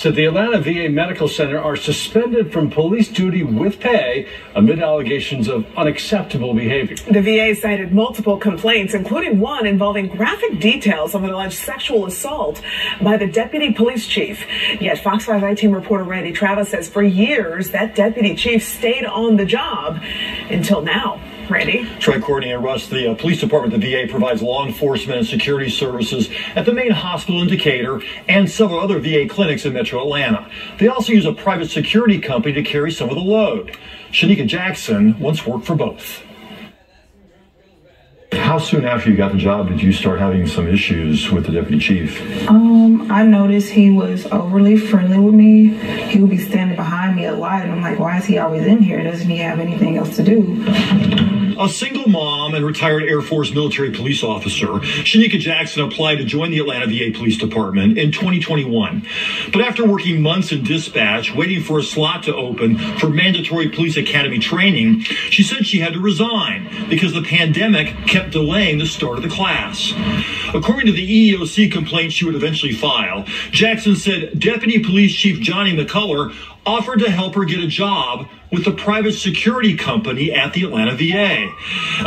cops at the Atlanta VA Medical Center are suspended from police duty with pay amid allegations of unacceptable behavior. The VA cited multiple complaints, including one involving graphic details of an alleged sexual assault by the deputy police chief. Yet Fox 5 I-Team reporter Randy Travis says for years that deputy chief stayed on the job until now. Randy? Troy, Courtney, and Russ, the police department, the VA, provides law enforcement and security services at the main hospital in Decatur and several other VA clinics in metro Atlanta. They also use a private security company to carry some of the load. Shanika Jackson once worked for both. How soon after you got the job did you start having some issues with the deputy chief? I noticed he was overly friendly with me. He would be standing behind me a lot, and I'm like, why is he always in here? Doesn't he have anything else to do? A single mom and retired Air Force military police officer, Shanika Jackson applied to join the Atlanta VA Police Department in 2021. But after working months in dispatch, waiting for a slot to open for mandatory police academy training, she said she had to resign because the pandemic kept delaying the start of the class. According to the EEOC complaint she would eventually file, Jackson said Deputy Police Chief Johnny McCullough offered to help her get a job with the private security company at the Atlanta VA.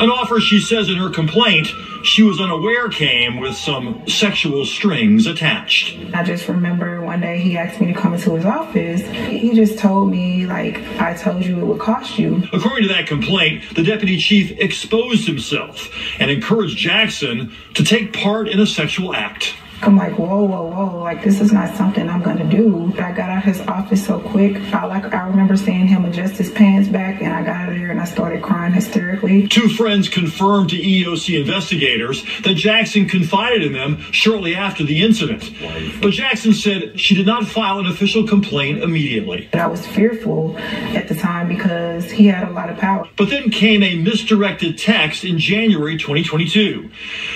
An offer she says in her complaint she was unaware came with some sexual strings attached. I just remember one day he asked me to come into his office. He just told me, like, I told you it would cost you. According to that complaint, the deputy chief exposed himself and encouraged Jackson to take part in a sexual act. I'm like, whoa, whoa, whoa, like, this is not something I'm gonna do. I got out of his office so quick. I remember seeing him adjust his pants back, and I got out of there and I started crying hysterically. Two friends confirmed to EEOC investigators that Jackson confided in them shortly after the incident. But Jackson said she did not file an official complaint immediately. I was fearful at the time because he had a lot of power. But then came a misdirected text in January 2022.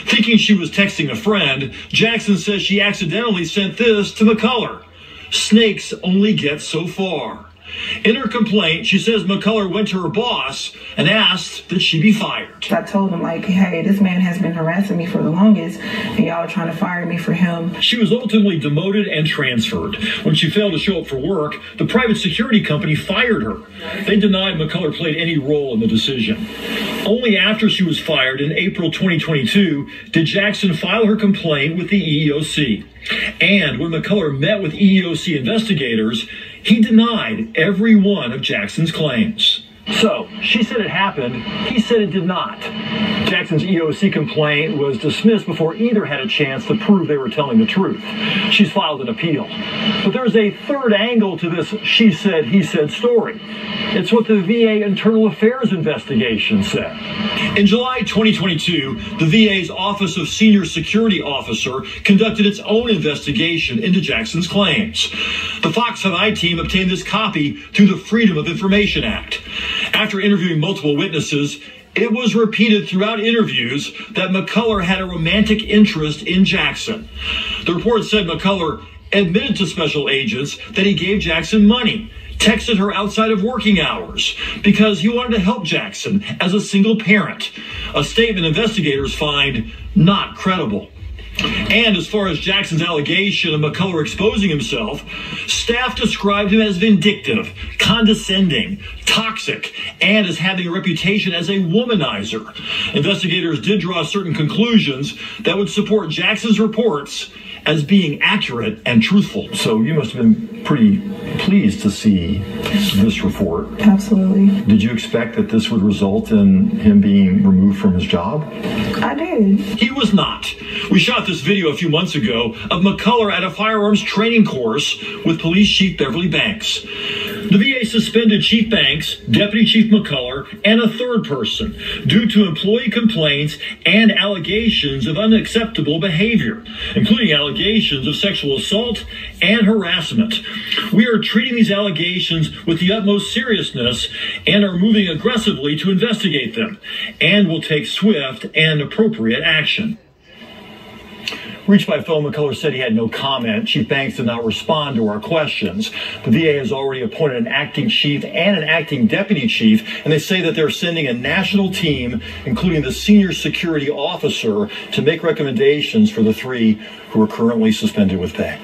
Thinking she was texting a friend, Jackson says she accidentally sent this to McCullough. Snakes only get so far. In her complaint, she says McCullough went to her boss and asked that she be fired. I told him, like, hey, this man has been harassing me for the longest, and y'all are trying to fire me for him. She was ultimately demoted and transferred. When she failed to show up for work, the private security company fired her. They denied McCullough played any role in the decision. Only after she was fired in April 2022 did Jackson file her complaint with the EEOC. And when McCullough met with EEOC investigators, he denied every one of Jackson's claims. So, she said it happened, he said it did not. Jackson's EEOC complaint was dismissed before either had a chance to prove they were telling the truth. She's filed an appeal. But there's a third angle to this she said, he said story. It's what the VA Internal Affairs investigation said. In July 2022, the VA's Office of Senior Security Officer conducted its own investigation into Jackson's claims. The Fox 5 I-Team obtained this copy through the Freedom of Information Act. After interviewing multiple witnesses, it was repeated throughout interviews that McCullough had a romantic interest in Jackson. The report said McCullough admitted to special agents that he gave Jackson money, texted her outside of working hours because he wanted to help Jackson as a single parent, a statement investigators find not credible. And as far as Jackson's allegation of McCullough exposing himself, staff described him as vindictive, condescending, toxic, and as having a reputation as a womanizer. Investigators did draw certain conclusions that would support Jackson's reports as being accurate and truthful. So you must have been pretty pleased to see this report. Absolutely. Did you expect that this would result in him being removed from his job? I did. He was not. We shot this video a few months ago of McCullough at a firearms training course with Police Chief Beverly Banks. The VA suspended Chief Banks, Deputy Chief McCullough, and a third person due to employee complaints and allegations of unacceptable behavior, including allegations of sexual assault and harassment. We are treating these allegations with the utmost seriousness and are moving aggressively to investigate them, and will take swift and appropriate action. Reached by phone, McCullough said he had no comment. Chief Banks did not respond to our questions. The VA has already appointed an acting chief and an acting deputy chief, and they say that they're sending a national team, including the senior security officer, to make recommendations for the three who are currently suspended with pay.